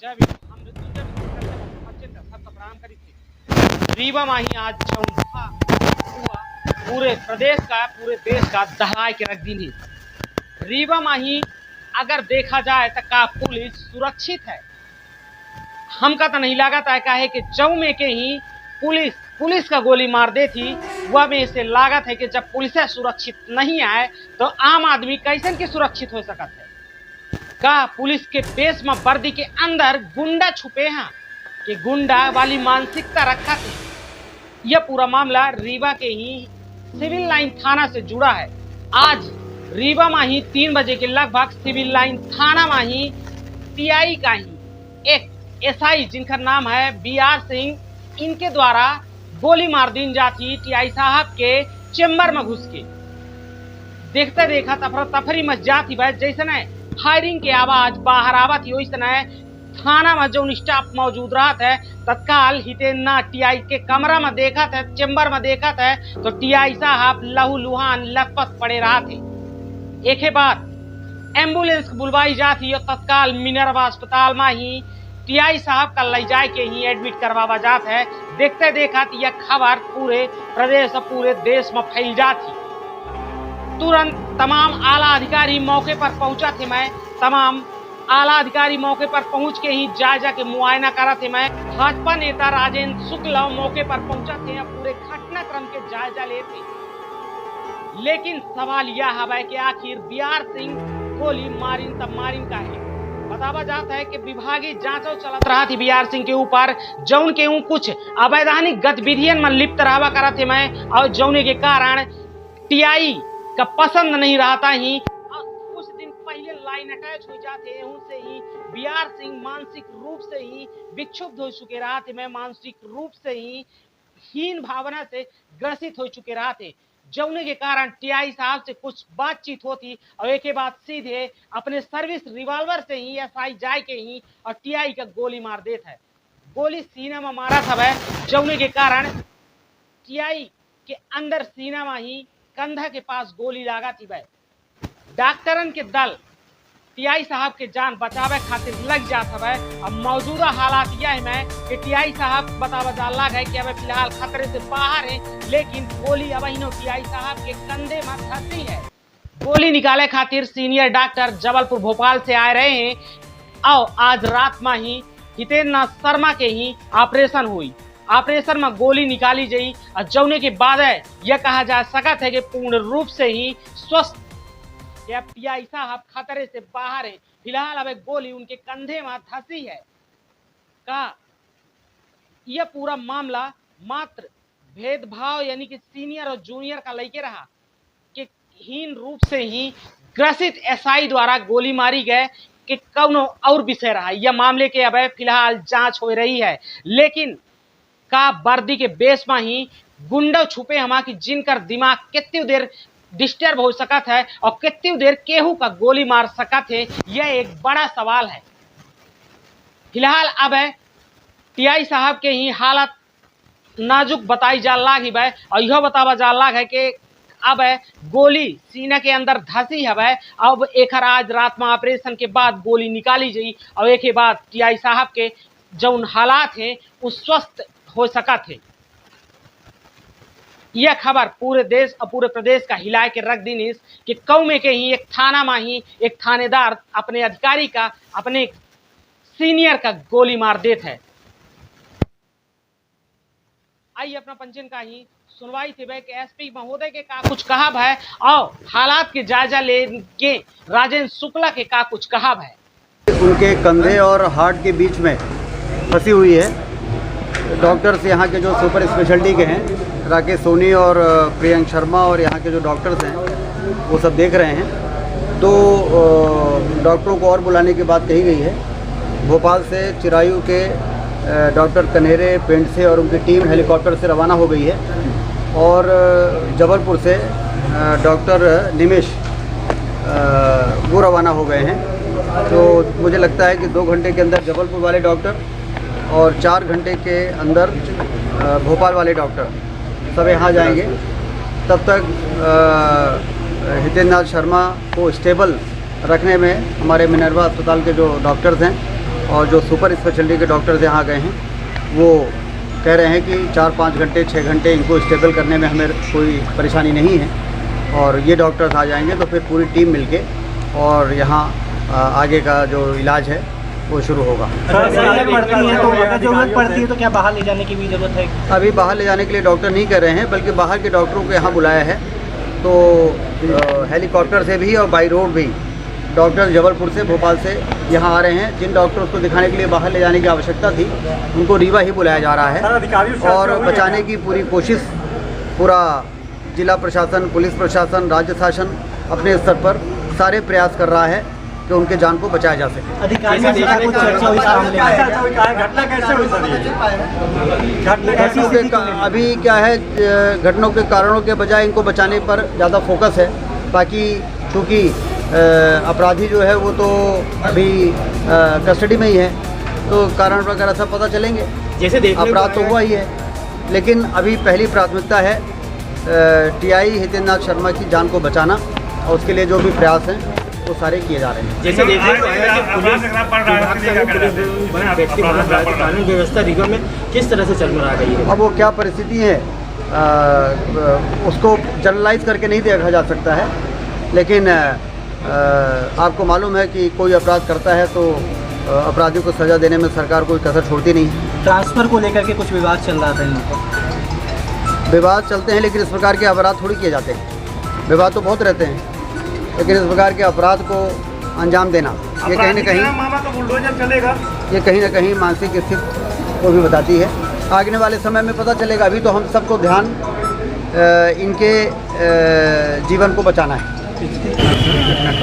जय भी हम मृत्युंजय बच्चन का सबका प्रणाम करी थी। रीवा माही आज हुआ पूरे प्रदेश का पूरे देश का दहलाए के रख दी। रीवा माही अगर देखा जाए तो का पुलिस सुरक्षित है। हमका तो नहीं लागत है का है कि जऊ में के ही पुलिस का गोली मार दे थी। वह में से लागत है कि जब पुलिस सुरक्षित नहीं आए तो आम आदमी कैसे के सुरक्षित हो सकता है। का पुलिस के बेस में वर्दी के अंदर गुंडा छुपे हैं कि गुंडा वाली मानसिकता रखा थे। यह पूरा मामला रीवा के ही सिविल लाइन थाना से जुड़ा है। आज रीवा माही 3 बजे के लगभग सिविल लाइन थाना माही टीआई का ही एक एसआई जिनका नाम है बीआर सिंह, इनके द्वारा गोली मार दी जाती टीआई साहब के चेम्बर में घुस के। देखते देखा तफरा तफरी मच जाती भाई, जैसे फायरिंग के आवाज बाहर आवत ही वैसे थाना में जो स्टाफ मौजूद रहा था तत्काल हितेना टीआई के कमरा में देखा था, चेम्बर में देखा था तो टीआई साहब लहू लुहान लथपथ पड़े रहा थे। एक बाद एम्बुलेंस बुलवाई जाती और तत्काल मिनरवा अस्पताल में ही टीआई साहब का ले जाए के ही एडमिट करवावा जात है। देखते देखा यह खबर पूरे प्रदेश और पूरे देश में फैल जाती। तुरंत तमाम आला अधिकारी मौके पर पहुंचा थे। मैं तमाम आला अधिकारी मौके पर पहुंच के ही जायजा के मुआयना करा थे। मैं भाजपा नेता राजेंद्र शुक्ला मौके पर पहुंचा थे, पूरे घटनाक्रम के जायजा लेते। लेकिन सवाल यह है कि आखिर बीआर सिंह गोली मारिन तब मारिन का है। बतावा जाता है कि विभागीय जांच चलत रहा थी बीआर सिंह के ऊपर, जौन के कुछ अवैधानिक गतिविधियों में लिप्त रहा करा थे मैं, और जौने के कारण टीआई का पसंद नहीं रहता ही कुछ दिन पहले लाइन अटैच हो जाते उनसे ही बीआर सिंह मानसिक रूप से ही विक्षुब्ध हो चुके रहा थे। मैं मानसिक रूप से ही हीन भावना से ग्रसित हो चुके रहा थे, जौने के कारण टीआई साहब से कुछ बातचीत होती और एक के बाद सीधे अपने सर्विस रिवॉल्वर से ही एसआई जाए के ही और टीआई का गोली मार देता है। गोली सीने में मारा था वह, जौने के कारण टीआई के अंदर सीना में ही कंधा के पास गोली लगा थी। वह डॉक्टरन के दल टीआई साहब के जान बचावे खातिर लग जाता है। अब मौजूदा हालात यह है कि टीआई साहब बतावा जाला है कि अब फिलहाल खतरे से बाहर है, लेकिन गोली अब टीआई साहब के कंधे में धंसी है। गोली निकाले खातिर सीनियर डॉक्टर जबलपुर भोपाल से आ रहे हैं और आज रात में ही हितेंद्र शर्मा के ही ऑपरेशन हुई। ऑपरेशन में गोली निकाली गई और जौने के बाद यह कहा जा सकता है कि पूर्ण रूप से ही स्वस्थ टीआई साहब खतरे से बाहर है। फिलहाल अब गोली उनके कंधे में धंसी है। का यह पूरा मामला मात्र भेदभाव यानी कि सीनियर और जूनियर का लेके रहा कि हीन रूप से ही ग्रसित एसआई द्वारा गोली मारी गए कि कौनो और विषय रहा। यह मामले के अब फिलहाल जांच हो रही है, लेकिन का वर्दी के बेस में ही गुंडा छुपे हमा की जिनकर दिमाग कितनी देर डिस्टर्ब हो सकत है और कितनी देर केहू का गोली मार सकत है, यह एक बड़ा सवाल है। फिलहाल अब टीआई साहब के ही हालत नाजुक बताई जा लागी है और यह बतावा जा लाग है कि अब गोली सीने के अंदर धंसी है। अब एक आज रात में ऑपरेशन के बाद गोली निकाली गई और एक के बाद टीआई साहब के जो हालात हैं उस स्वस्थ हो सका थे। यह खबर पूरे देश और पूरे प्रदेश का हिला के रख दी कि कौ में के ही एक थाना में ही एक थानेदार अपने अधिकारी का अपने सीनियर का गोली मार देता है। आइए अपना पंचन का ही सुनवाई थी कि एसपी महोदय के का कुछ कहा है और हालात के जायजा लेके राजेंद्र शुक्ला के का कुछ कहा है। उनके कंधे और हार्ट के बीच में फंसी हुई है। डॉक्टर्स यहाँ के जो सुपर स्पेशलिटी के हैं राकेश सोनी और प्रियंक शर्मा और यहाँ के जो डॉक्टर्स हैं वो सब देख रहे हैं। तो डॉक्टरों को और बुलाने की बात कही गई है। भोपाल से चिरायू के डॉक्टर कन्हेरे पेंट से और उनकी टीम हेलीकॉप्टर से रवाना हो गई है और जबलपुर से डॉक्टर निमेश वो रवाना हो गए हैं। तो मुझे लगता है कि 2 घंटे के अंदर जबलपुर वाले डॉक्टर और 4 घंटे के अंदर भोपाल वाले डॉक्टर सब यहाँ जाएंगे। तब तक हितेंद्र शर्मा को स्टेबल रखने में हमारे मिनरवा अस्पताल के जो डॉक्टर्स हैं और जो सुपर स्पेशलिटी के डॉक्टर्स यहाँ गए हैं वो कह रहे हैं कि 4-5 घंटे 6 घंटे इनको स्टेबल करने में हमें कोई परेशानी नहीं है, और ये डॉक्टर्स आ जाएंगे तो फिर पूरी टीम मिलके और यहाँ आगे का जो इलाज है वो शुरू होगा। जरूरत पड़ती है तो क्या बाहर ले जाने की भी ज़रूरत है? अभी बाहर ले जाने के लिए डॉक्टर नहीं कर रहे हैं, बल्कि बाहर के डॉक्टरों को यहाँ बुलाया है। तो हेलीकॉप्टर से भी और बाई रोड भी डॉक्टर जबलपुर से, भोपाल से यहाँ आ रहे हैं। जिन डॉक्टर्स को दिखाने के लिए बाहर ले जाने की आवश्यकता थी उनको रीवा ही बुलाया जा रहा है, और बचाने की पूरी कोशिश पूरा जिला प्रशासन, पुलिस प्रशासन, राज्य शासन अपने स्तर पर सारे प्रयास कर रहा है कि उनके जान को बचाया जा सके। अधिकारियों से कुछ चर्चा हुई इस मामले में? घटना कैसे हुई सर? अभी क्या है, घटनाओं के कारणों के बजाय इनको बचाने पर ज़्यादा फोकस है। बाकी चूँकि अपराधी जो है वो तो अभी कस्टडी में ही है, तो कारण वगैरह सब पता चलेंगे। जैसे अपराध तो हुआ ही है, लेकिन अभी पहली प्राथमिकता है टीआई हितेंद्र नाथ शर्मा की जान को बचाना, और उसके लिए जो भी प्रयास हैं वो सारे किए जा रहे हैं। जैसे देखने को आया कि कानून व्यवस्था रीवा में किस तरह से चरमरा गई है? अब वो क्या परिस्थिति है उसको जनरलाइज करके नहीं देखा जा सकता है, लेकिन आपको मालूम है कि कोई अपराध करता है तो अपराधियों को सज़ा देने में सरकार कोई कसर छोड़ती नहीं। ट्रांसफ़र को लेकर के कुछ विवाद चल रहा था इन पर। विवाद चलते हैं, लेकिन इस प्रकार के अपराध थोड़ी किए जाते हैं। विवाद तो बहुत रहते हैं, लेकिन इस प्रकार के अपराध को अंजाम देना ये कहीं न कहीं ये कहीं न कहीं मानसिक स्थिति को भी बताती है। आगे वाले समय में पता चलेगा। अभी तो हम सबको ध्यान इनके जीवन को बचाना है।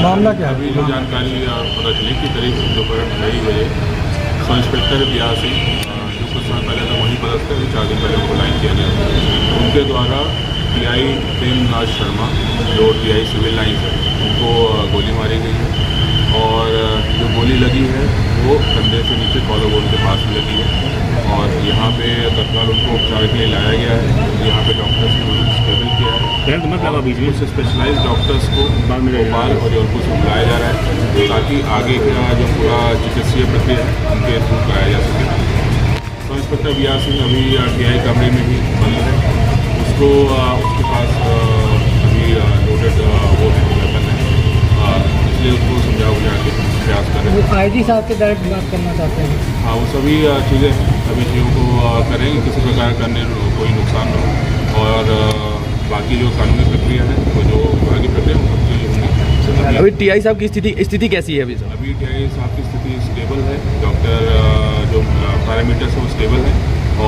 मामला क्या है? अभी जो जानकारी पता चली कि करीब दोपहर 2:30 बजे सब इंस्पेक्टर बियासी जो कुछ समय पहले तो वहीं पदस्थ थे, 4 दिन पहले उनको लाइन किया गया, उनके द्वारा टीआई हितेंद्र नाथ शर्मा जो टीआई सिविल लाइन है उनको गोली मारी गई है, और जो गोली लगी है वो कंधे से नीचे कॉलर बोन के पास में लगी है, और यहाँ पे तत्काल उनको उपचार के लिए लाया गया है। यहाँ पे डॉक्टर्स ने उनको स्टेबल किया है, कुछ स्पेशलाइज्ड डॉक्टर्स को भोपाल और जबलपुर से बुलाया जा रहा है ताकि आगे का जो पूरा चिकित्सीय प्रक्रिया है उनके थ्रू कराया जा सके। तो इंस्पेक्टर बियास सिंह अभी टीआई कमरे में ही बंद है, उसको उसके पास अभी लोडेड वो वेपन है, इसलिए उसको समझा बुझा के प्रयास कर रहे हैं। आईजी साहब के डायरेक्ट बात करना चाहते हैं? हाँ, वो सभी चीज़ें सभी चीज़ों को करेंगे, किसी प्रकार करने कोई नुकसान न हो, और बाकी जो कानूनी प्रक्रिया है वो जो आगे प्रक्रिया वो सब चीज़ें होंगी। अभी टीआई साहब की स्थिति कैसी है अभी सर? अभी टीआई साहब की स्थिति स्टेबल है, डॉक्टर जो पैरामीटर्स है वो स्टेबल है,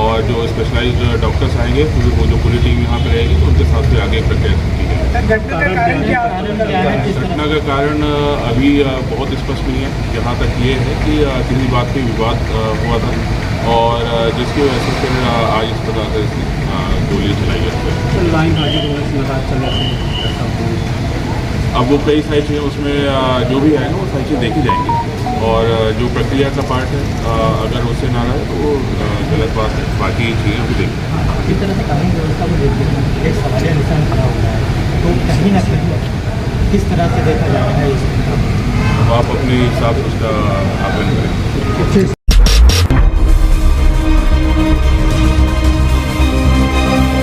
और जो स्पेशलाइज्ड डॉक्टर्स आएंगे वो जो पूरी टीम यहाँ पे रहेगी तो उनके साथ भी आगे प्रक्रिया की जाएगी। घटना का कारण अभी बहुत स्पष्ट नहीं है। जहाँ तक ये है कि किसी बात पे विवाद हुआ था, और जिसकी वजह से फिर आज इस प्रकार से गोली चलाई गई। अब वो कई सारी चीज़ें उसमें जो भी है ना वो सारी चीज़ें देखी जाएंगी, और जो प्रक्रिया का पार्ट है अगर उससे ना रहे तो वो गलत बात है, बाकी चीज़ें भी देखें। किस तरह से कानून व्यवस्था को देखते हैं एक सवालिया निशान खड़ा हुआ है, तो कहीं ना कहीं किस तरह से देखा जा रहा है? अब आप अपने हिसाब से उसका आकलन करें।